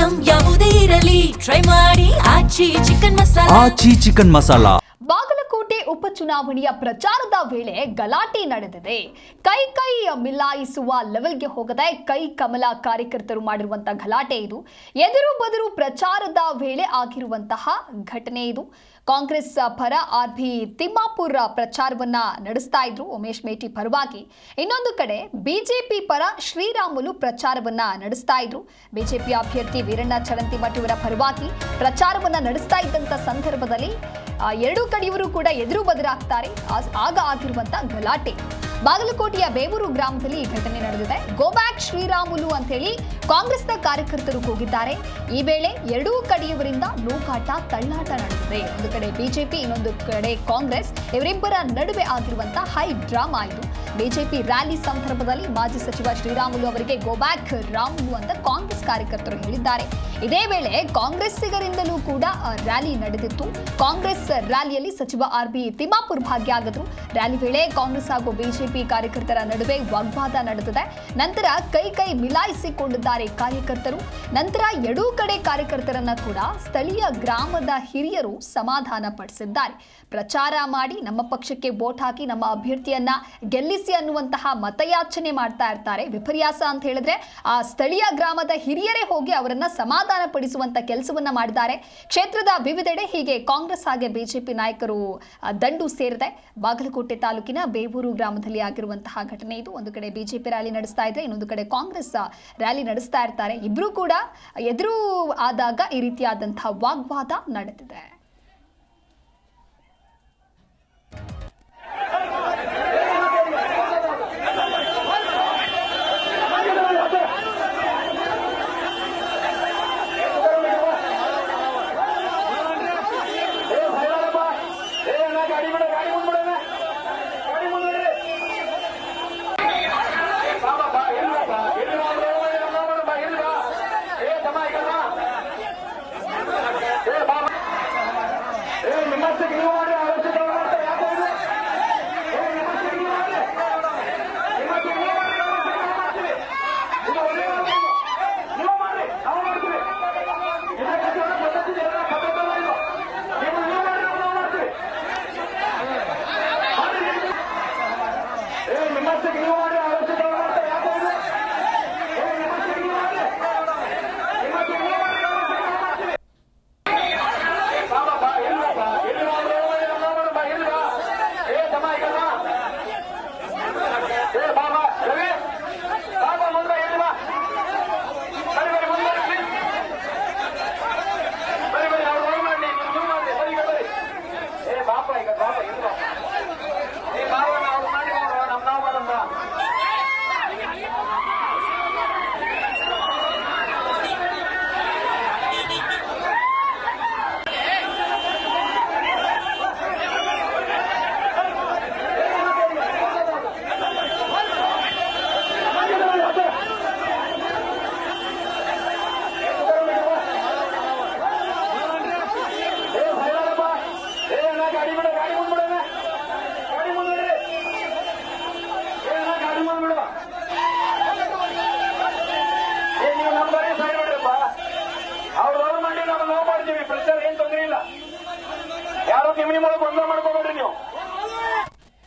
Item ಯಾವುದೇ ಇರಲಿ try ಮಾಡಿ ಆಚಿ ಚಿಕನ್ ಮಸಾಲಾ. ಬಾಗಲಕೋಟೆ ಉಪಚುನಾವಣೆಯ ಪ್ರಚಾರದ ವೇಳೆ ಗಲಾಟೆ ನಡೆದಿದೆ. ಕೈ ಮಿಲಾಯಿಸುವ ಲೆವೆಲ್ಗೆ ಹೋಗದೆ ಕೈ ಕಮಲ ಕಾರ್ಯಕರ್ತರು ಮಾಡಿರುವಂತಹ ಗಲಾಟೆ ಇದು. ಎದುರು ಬದುರು ಪ್ರಚಾರದ ವೇಳೆ ಆಗಿರುವಂತಹ ಘಟನೆ ಇದು. ಕಾಂಗ್ರೆಸ್ ಪರ ಆರ್.ಬಿ. ತಿಮ್ಮಾಪುರ ಪ್ರಚಾರವನ್ನ ನಡೆಸ್ತಾ ಇದ್ರು ಉಮೇಶ್ ಮೇಟಿ ಪರವಾಗಿ. ಇನ್ನೊಂದು ಕಡೆ ಬಿಜೆಪಿ ಪರ ಶ್ರೀರಾಮುಲು ಪ್ರಚಾರವನ್ನ ನಡೆಸ್ತಾ ಇದ್ರು. ಬಿಜೆಪಿ ಅಭ್ಯರ್ಥಿ ವೀರಣ್ಣ ಚರಂತಿಮಠ್ ಇವರ ಪರವಾಗಿ ಪ್ರಚಾರವನ್ನ ನಡೆಸ್ತಾ ಇದ್ದಂತ ಸಂದರ್ಭದಲ್ಲಿ ಎರಡೂ ಕಡೆಯವರು ಕೂಡ ಎದುರು ಬದಲಾಗ್ತಾರೆ. ಆಗ ಆಗಿರುವಂತಹ ಗಲಾಟೆ. ಬಾಗಲಕೋಟೆಯ ಬೇವೂರು ಗ್ರಾಮದಲ್ಲಿ ಈ ಘಟನೆ ನಡೆದಿದೆ. ಗೋ ಬ್ಯಾಕ್ ಶ್ರೀರಾಮುಲು ಅಂತ ಹೇಳಿ ಕಾಂಗ್ರೆಸ್ನ ಕಾರ್ಯಕರ್ತರು ಕೂಗಿದ್ದಾರೆ. ಈ ವೇಳೆ ಎರಡೂ ಕಡೆಯವರಿಂದ ನೂಕಾಟ ತಳ್ಳಾಟ ನಡೆದಿದೆ. ಒಂದು ಕಡೆ ಬಿಜೆಪಿ, ಇನ್ನೊಂದು ಕಡೆ ಕಾಂಗ್ರೆಸ್, ಇವರಿಬ್ಬರ ನಡುವೆ ಆಗಿರುವಂತಹ ಹೈ ಡ್ರಾಮಾ ಇದು. ಬಿಜೆಪಿ ರ್ಯಾಲಿ ಸಂದರ್ಭದಲ್ಲಿ ಮಾಜಿ ಸಚಿವ ಶ್ರೀರಾಮುಲು ಅವರಿಗೆ ಗೋ ಬ್ಯಾಕ್ ರಾಮುಲು ಅಂತ ಕಾಂಗ್ರೆಸ್ ಕಾರ್ಯಕರ್ತರು ಹೇಳಿದ್ದಾರೆ. ಇದೇ ವೇಳೆ ಕಾಂಗ್ರೆಸ್ಸಿಗರಿಂದಲೂ ಕೂಡ ರ್ಯಾಲಿ ನಡೆದಿತ್ತು. ಕಾಂಗ್ರೆಸ್ ರ್ಯಾಲಿಯಲ್ಲಿ ಸಚಿವ ಆರ್.ಬಿ. ತಿಮ್ಮಾಪುರ್ ಭಾಗಿಯಾಗಿದ್ರು. ರ್ಯಾಲಿ ವೇಳೆ ಕಾಂಗ್ರೆಸ್ ಹಾಗೂ ಬಿಜೆಪಿ ಕಾರ್ಯಕರ್ತರ ನಡುವೆ ವಾಗ್ವಾದ ನಡೆದಿದೆ. ನಂತರ ಕೈ ಮಿಲಾಯಿಸಿಕೊಂಡಿದ್ದಾರೆ ಕಾರ್ಯಕರ್ತರು. ನಂತರ ಎರಡೂ ಕಡೆ ಕಾರ್ಯಕರ್ತರನ್ನ ಕೂಡ ಸ್ಥಳೀಯ ಗ್ರಾಮದ ಹಿರಿಯರು ಸಮಾಧಾನ ಪಡಿಸಿದ್ದಾರೆ. ಪ್ರಚಾರ ಮಾಡಿ ನಮ್ಮ ಪಕ್ಷಕ್ಕೆ ವೋಟ್ ಹಾಕಿ ನಮ್ಮ ಅಭ್ಯರ್ಥಿಯನ್ನ ಗೆಲ್ಲಿಸಿ ಅನ್ನುವಂತಹ ಮತಯಾಚನೆ ಮಾಡ್ತಾ ಇರ್ತಾರೆ. ವಿಪರ್ಯಾಸ ಅಂತ ಹೇಳಿದ್ರೆ ಆ ಸ್ಥಳೀಯ ಗ್ರಾಮದ ಹಿರಿಯರೇ ಹೋಗಿ ಅವರನ್ನ ಸಮಾಧಾನ ಪಡಿಸುವಂತ ಕೆಲಸವನ್ನ ಮಾಡಿದ್ದಾರೆ. ಕ್ಷೇತ್ರದ ವಿವಿಧೆಡೆ ಹೀಗೆ ಕಾಂಗ್ರೆಸ್ ಹಾಗೆ ಬಿಜೆಪಿ ನಾಯಕರು ದಂಡು ಸೇರಿದೆ. ಬಾಗಲಕೋಟೆ ತಾಲೂಕಿನ ಬೇವೂರು ಗ್ರಾಮದಲ್ಲಿ ಆಗಿರುವಂತಹ ಘಟನೆ ಇದು. ಒಂದು ಕಡೆ ಬಿಜೆಪಿ ರ್ಯಾಲಿ ನಡೆಸ್ತಾ ಇದ್ರೆ, ಇನ್ನೊಂದು ಕಡೆ ಕಾಂಗ್ರೆಸ್ ರ್ಯಾಲಿ ನಡೆಸ್ತಾ ಇರ್ತಾರೆ. ಇಬ್ರು ಕೂಡ ಎದುರು ಆದಾಗ ಈ ರೀತಿಯಾದಂತಹ ವಾಗ್ವಾದ ನಡೆದಿದೆ. ಯಾರು ನಿಮ್ಮನಿ ಮೂಲಕ ಗೊಂದಲ ಮಾಡ್ಕೋಬೇಡ್ರಿ ನೀವು.